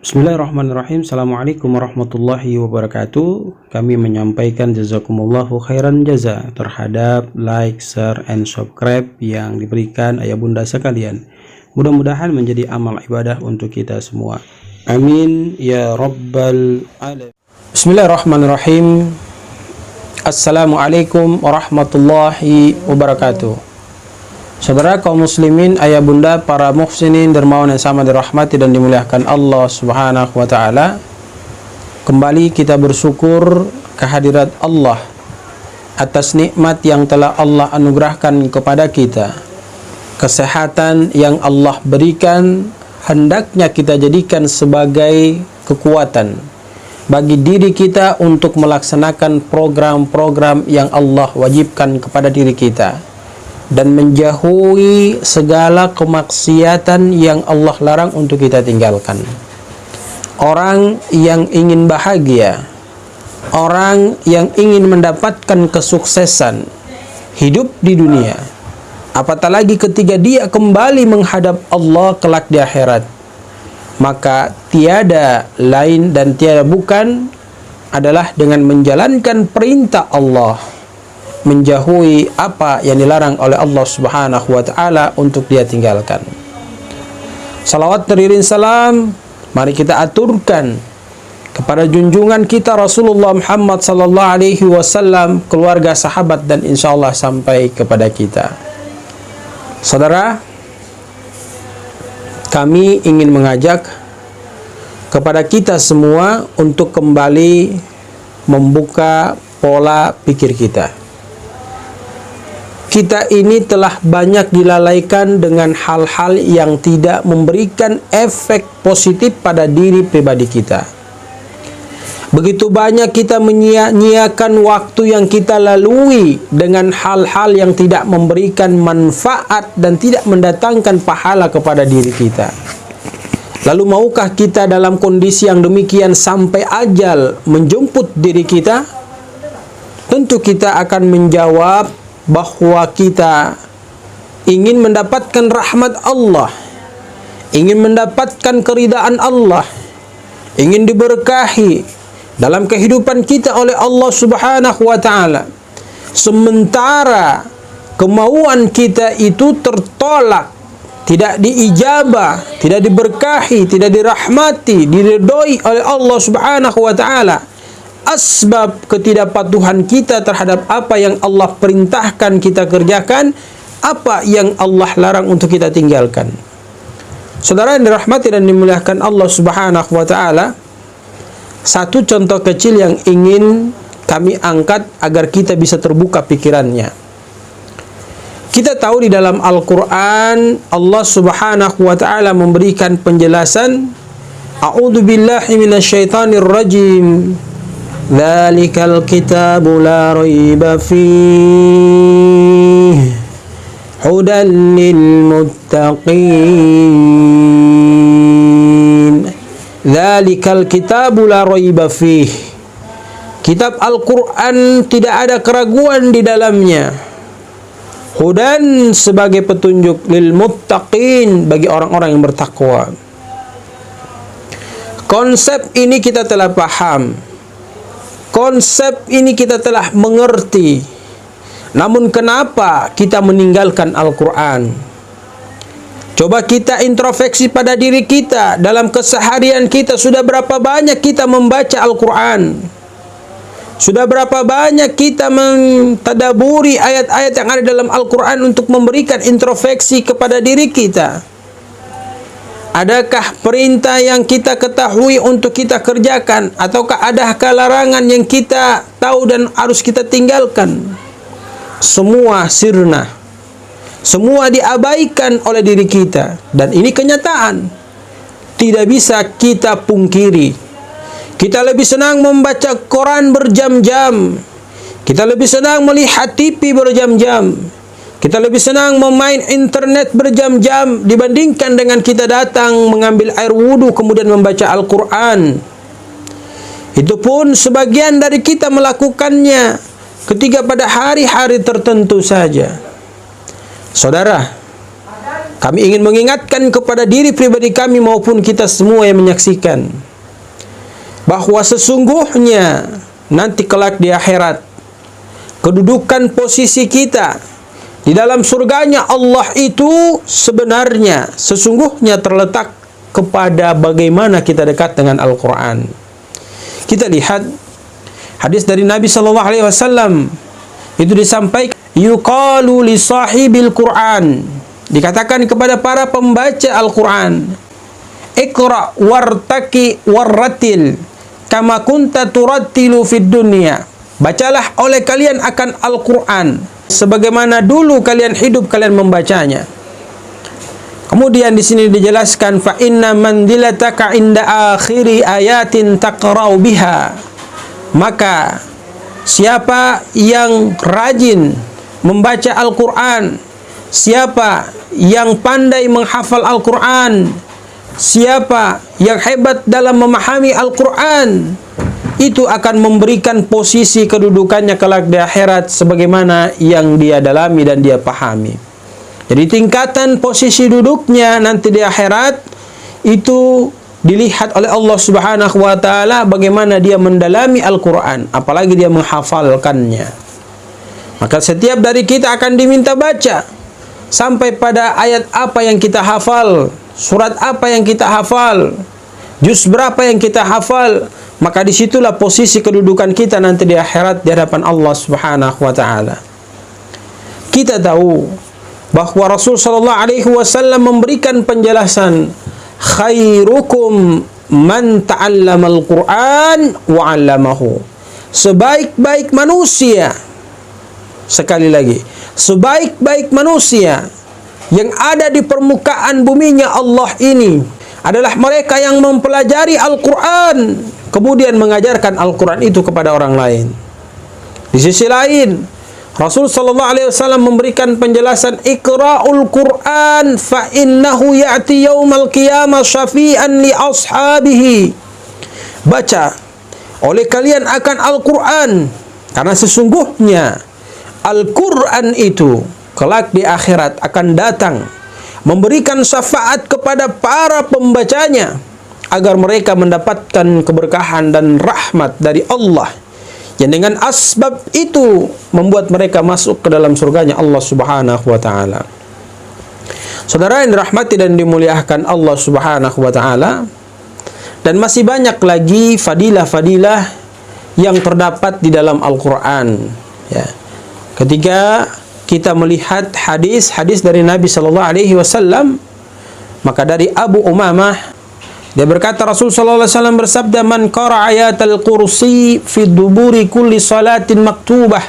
Bismillahirrahmanirrahim. Assalamualaikum warahmatullahi wabarakatuh. Kami menyampaikan jazakumullahu khairan jaza terhadap like, share, and subscribe yang diberikan ayah bunda sekalian. Mudah-mudahan menjadi amal ibadah untuk kita semua. Amin ya rabbal alamin. Bismillahirrahmanirrahim. Assalamualaikum warahmatullahi wabarakatuh. Saudara kaum muslimin, ayah bunda, para muhsinin dermawan yang sama dirahmati dan dimuliakan Allah Subhanahu wa taala. Kembali kita bersyukur kehadirat Allah atas nikmat yang telah Allah anugerahkan kepada kita. Kesehatan yang Allah berikan hendaknya kita jadikan sebagai kekuatan bagi diri kita untuk melaksanakan program-program yang Allah wajibkan kepada diri kita dan menjauhi segala kemaksiatan yang Allah larang untuk kita tinggalkan. Orang yang ingin bahagia, orang yang ingin mendapatkan kesuksesan hidup di dunia, apatah lagi ketika dia kembali menghadap Allah kelak di akhirat, maka tiada lain dan tiada bukan adalah dengan menjalankan perintah Allah, menjauhi apa yang dilarang oleh Allah Subhanahu wa taala untuk dia tinggalkan. Salawat teriring salam mari kita aturkan kepada junjungan kita Rasulullah Muhammad sallallahu alaihi wasallam, keluarga, sahabat, dan insyaallah sampai kepada kita. Saudara, kami ingin mengajak kepada kita semua untuk kembali membuka pola pikir kita. Kita ini telah banyak dilalaikan dengan hal-hal yang tidak memberikan efek positif pada diri pribadi kita. Begitu banyak kita menyia-nyiakan waktu yang kita lalui dengan hal-hal yang tidak memberikan manfaat dan tidak mendatangkan pahala kepada diri kita. Lalu maukah kita dalam kondisi yang demikian sampai ajal menjemput diri kita? Tentu kita akan menjawab bahwa kita ingin mendapatkan rahmat Allah, ingin mendapatkan keridaan Allah, ingin diberkahi dalam kehidupan kita oleh Allah Subhanahu wa taala. Sementara kemauan kita itu tertolak, tidak diijabah, tidak diberkahi, tidak dirahmati, diridhoi oleh Allah Subhanahu wa taala. Asbab ketidakpatuhan kita terhadap apa yang Allah perintahkan kita kerjakan, apa yang Allah larang untuk kita tinggalkan. Saudara yang dirahmati dan dimuliakan Allah Subhanahu wa taala, satu contoh kecil yang ingin kami angkat agar kita bisa terbuka pikirannya. Kita tahu di dalam Al-Qur'an Allah Subhanahu wa taala memberikan penjelasan, A'udzubillahi minasyaitonir rajim. Dzalikal kitabu la raiba fihi hudan lil muttaqin. Dzalikal kitabu la raiba fihi. Kitab Al-Qur'an tidak ada keraguan di dalamnya. Hudan sebagai petunjuk, lil muttaqin bagi orang-orang yang bertakwa. Konsep ini kita telah paham. Konsep ini kita telah mengerti. Namun kenapa kita meninggalkan Al-Quran? Coba kita introspeksi pada diri kita. Dalam keseharian kita sudah berapa banyak kita membaca Al-Quran? Sudah berapa banyak kita mentadaburi ayat-ayat yang ada dalam Al-Quran untuk memberikan introspeksi kepada diri kita? Adakah perintah yang kita ketahui untuk kita kerjakan, ataukah adakah larangan yang kita tahu dan harus kita tinggalkan? Semua sirna, semua diabaikan oleh diri kita, dan ini kenyataan, tidak bisa kita pungkiri. Kita lebih senang membaca Quran berjam-jam, kita lebih senang melihat TV berjam-jam, kita lebih senang memain internet berjam-jam dibandingkan dengan kita datang mengambil air wudhu kemudian membaca Al-Quran. Itu pun sebagian dari kita melakukannya ketika pada hari-hari tertentu saja. Saudara, Kami ingin mengingatkan kepada diri pribadi kami maupun kita semua yang menyaksikan bahwa sesungguhnya nanti kelak di akhirat kedudukan posisi kita di dalam surganya Allah itu sebenarnya sesungguhnya terletak kepada bagaimana kita dekat dengan Al-Quran. Kita lihat hadis dari Nabi SAW, itu disampaikan, yuqalu li sahibil Quran, dikatakan kepada para pembaca Al-Quran, Iqra wartaki warratil kama kunta turattilu fid dunya. Bacalah oleh kalian akan Al-Quran sebagaimana dulu kalian hidup kalian membacanya. Kemudian di sini dijelaskan, fa inna mandilataka inda akhiri ayatin taqra'u biha. Maka siapa yang rajin membaca Al-Quran, siapa yang pandai menghafal Al-Quran, siapa yang hebat dalam memahami Al-Quran, itu akan memberikan posisi kedudukannya kelak di akhirat sebagaimana yang dia dalami dan dia pahami. Jadi tingkatan posisi duduknya nanti di akhirat itu dilihat oleh Allah Subhanahu wa taala bagaimana dia mendalami Al-Quran, apalagi dia menghafalkannya. Maka setiap dari kita akan diminta baca sampai pada ayat apa yang kita hafal, surat apa yang kita hafal, juz berapa yang kita hafal. Maka disitulah posisi kedudukan kita nanti di akhirat di hadapan Allah Subhanahu wa taala. Kita tahu bahwa Rasul sallallahu alaihi wasallam memberikan penjelasan, khairukum man ta'allamal Qur'an wa 'allamahu. Sebaik-baik manusia, sekali lagi, sebaik-baik manusia yang ada di permukaan buminya Allah ini adalah mereka yang mempelajari Al-Quran kemudian mengajarkan Al-Quran itu kepada orang lain. Di sisi lain, Rasul sallallahu alaihi wasallam memberikan penjelasan, Iqra'ul Quran fa innahu ya'ti yaumal qiyamah syafi'an li ashabihi. Baca oleh kalian akan Al-Quran karena sesungguhnya Al-Quran itu kelak di akhirat akan datang memberikan syafaat kepada para pembacanya agar mereka mendapatkan keberkahan dan rahmat dari Allah yang dengan asbab itu membuat mereka masuk ke dalam surganya Allah Subhanahu wa taala. Saudara yang dirahmati dan dimuliakan Allah Subhanahu wa taala, dan masih banyak lagi fadilah-fadilah yang terdapat di dalam Al-Qur'an ya. Ketika kita melihat hadis-hadis dari Nabi sallallahu alaihi wasallam, maka dari Abu Umamah dia berkata, Rasul sallallahu alaihi wasallam bersabda, man qara'a ayatal kursi fi duburi kulli salatin maktubah.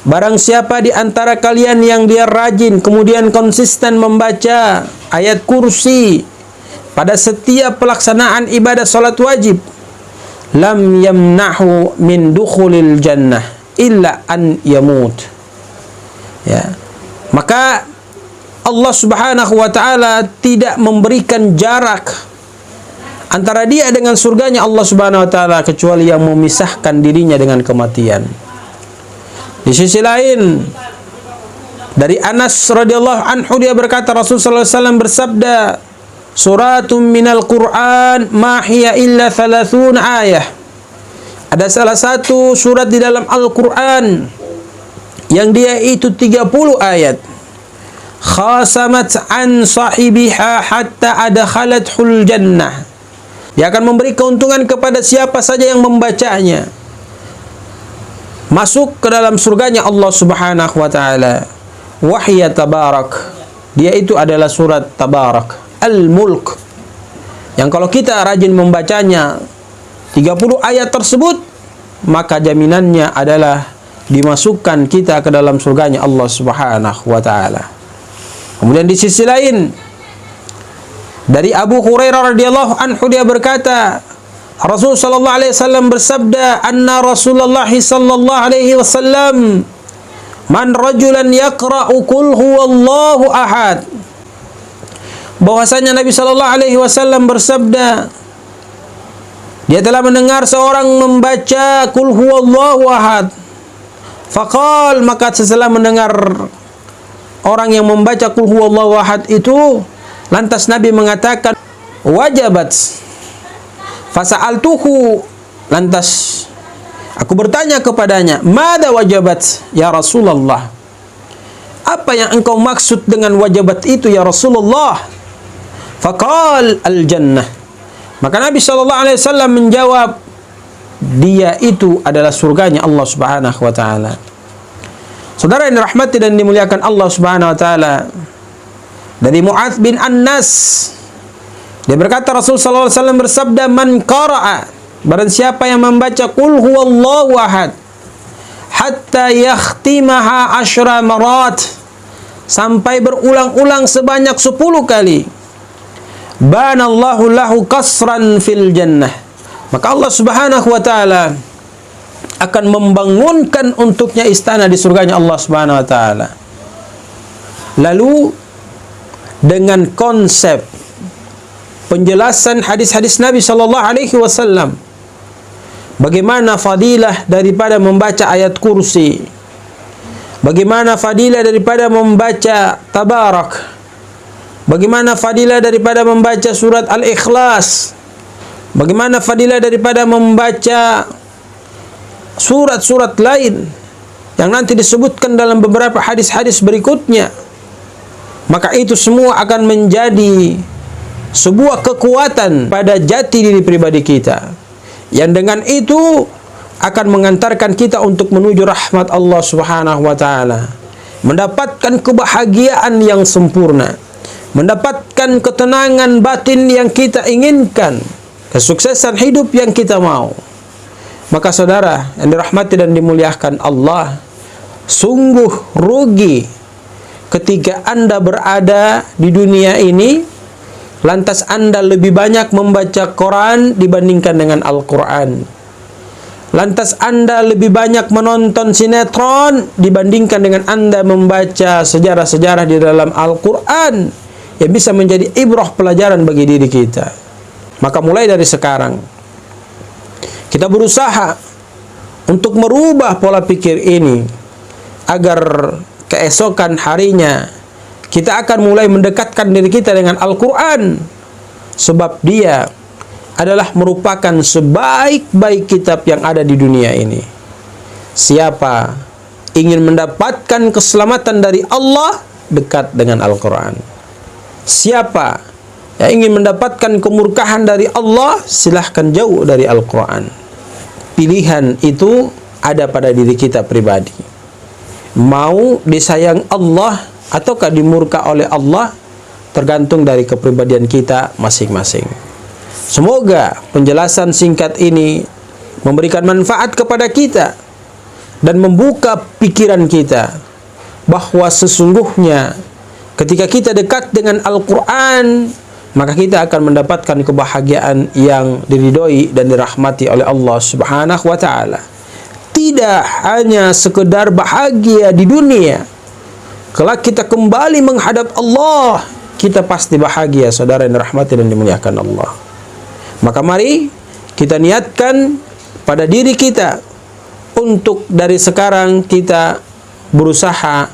Barang siapa di antara kalian yang dia rajin kemudian konsisten membaca ayat kursi pada setiap pelaksanaan ibadah salat wajib, lam yamnahu min dukhulil jannah illa an yamut. Ya. Maka Allah Subhanahu wa taala tidak memberikan jarak antara dia dengan surganya Allah Subhanahu wa taala kecuali yang memisahkan dirinya dengan kematian. Di sisi lain, dari Anas radhiyallahu anhu dia berkata, Rasul sallallahu alaihi wasallam bersabda, suratum minal Qur'an ma hiya illa 30 ayah. Ada salah satu surat di dalam Al-Qur'an yang dia itu 30 ayat. Khasamat an sahibiha hatta adkhalathul jannah. Dia akan memberi keuntungan kepada siapa saja yang membacanya, masuk ke dalam surganya Allah Subhanahu wa taala. Wahya tabarak. Dia itu adalah surat Tabarak, Al-Mulk. Yang kalau kita rajin membacanya 30 ayat tersebut, maka jaminannya adalah dimasukkan kita ke dalam surganya Allah Subhanahu wa taala. Kemudian di sisi lain, dari Abu Hurairah radhiyallahu anhu dia berkata, Rasul sallallahu alaihi wasallam bersabda, anna Rasulullah sallallahu alaihi wasallam man rajulan yaqra'u qul huwallahu ahad. Bahwasanya Nabi sallallahu alaihi wasallam bersabda, dia telah mendengar seorang membaca qul huwallahu ahad. Faqal, maka setelah mendengar orang yang membaca qul huwallahu ahad itu, lantas Nabi mengatakan wajabat. Fasa'altuhu, lantas aku bertanya kepadanya, mada wajabat ya Rasulullah? Apa yang engkau maksud dengan wajabat itu ya Rasulullah? Faqal al-jannah. Maka Nabi SAW menjawab, dia itu adalah surganya Allah Subhanahu wa taala. Saudara yang dirahmati dan dimuliakan Allah Subhanahu wa taala, dari Mu'adz bin Anas, dia berkata Rasul sallallahu alaihi wasallam bersabda, man qara'a, barang siapa yang membaca qul huwallahu ahad hatta yakhtimaha 10 marat, sampai berulang-ulang sebanyak 10 kali, banallahu lahu qasran fil jannah, maka Allah Subhanahu wa taala akan membangunkan untuknya istana di surganya Allah Subhanahu wa taala. Lalu dengan konsep penjelasan hadis-hadis Nabi sallallahu alaihi wasallam, bagaimana fadilah daripada membaca ayat kursi, bagaimana fadilah daripada membaca tabarak, bagaimana fadilah daripada membaca surat Al-Ikhlas, bagaimana fadilah daripada membaca surat-surat lain yang nanti disebutkan dalam beberapa hadis-hadis berikutnya, maka itu semua akan menjadi sebuah kekuatan pada jati diri pribadi kita, yang dengan itu akan mengantarkan kita untuk menuju rahmat Allah Subhanahu wa taala, mendapatkan kebahagiaan yang sempurna, mendapatkan ketenangan batin yang kita inginkan, kesuksesan hidup yang kita mau. Maka saudara yang dirahmati dan dimuliakan Allah, sungguh rugi ketika Anda berada di dunia ini, lantas Anda lebih banyak membaca Quran dibandingkan dengan Al-Quran. Lantas Anda lebih banyak menonton sinetron dibandingkan dengan Anda membaca sejarah-sejarah di dalam Al-Quran yang bisa menjadi ibrah pelajaran bagi diri kita. Maka mulai dari sekarang kita berusaha untuk merubah pola pikir ini, agar keesokan harinya kita akan mulai mendekatkan diri kita dengan Al-Quran, sebab dia adalah merupakan sebaik-baik kitab yang ada di dunia ini. Siapa ingin mendapatkan keselamatan dari Allah, dekat dengan Al-Quran. Siapa yang ingin mendapatkan kemurkaan dari Allah, silahkan jauh dari Al-Quran. Pilihan itu ada pada diri kita pribadi. Mau disayang Allah ataukah dimurka oleh Allah, tergantung dari kepribadian kita masing-masing. Semoga penjelasan singkat ini memberikan manfaat kepada kita dan membuka pikiran kita bahwa sesungguhnya ketika kita dekat dengan Al-Quran, maka kita akan mendapatkan kebahagiaan yang diridhoi dan dirahmati oleh Allah Subhanahu wa taala. Tidak hanya sekedar bahagia di dunia, kelak kita kembali menghadap Allah, kita pasti bahagia, saudara yang dirahmati dan dimuliakan Allah. Maka mari kita niatkan pada diri kita untuk dari sekarang kita berusaha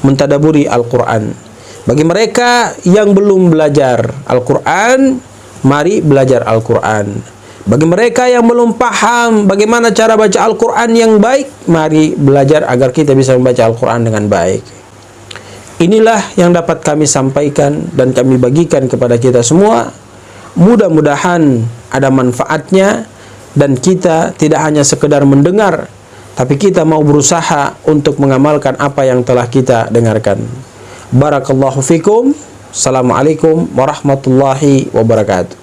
mentadaburi Al-Quran. Bagi mereka yang belum belajar Al-Quran, mari belajar Al-Quran. Bagi mereka yang belum paham bagaimana cara baca Al-Quran yang baik, mari belajar agar kita bisa membaca Al-Quran dengan baik. Inilah yang dapat kami sampaikan dan kami bagikan kepada kita semua. Mudah-mudahan ada manfaatnya dan kita tidak hanya sekedar mendengar, tapi kita mau berusaha untuk mengamalkan apa yang telah kita dengarkan. Barakallahu fikum. Assalamualaikum warahmatullahi wabarakatuh.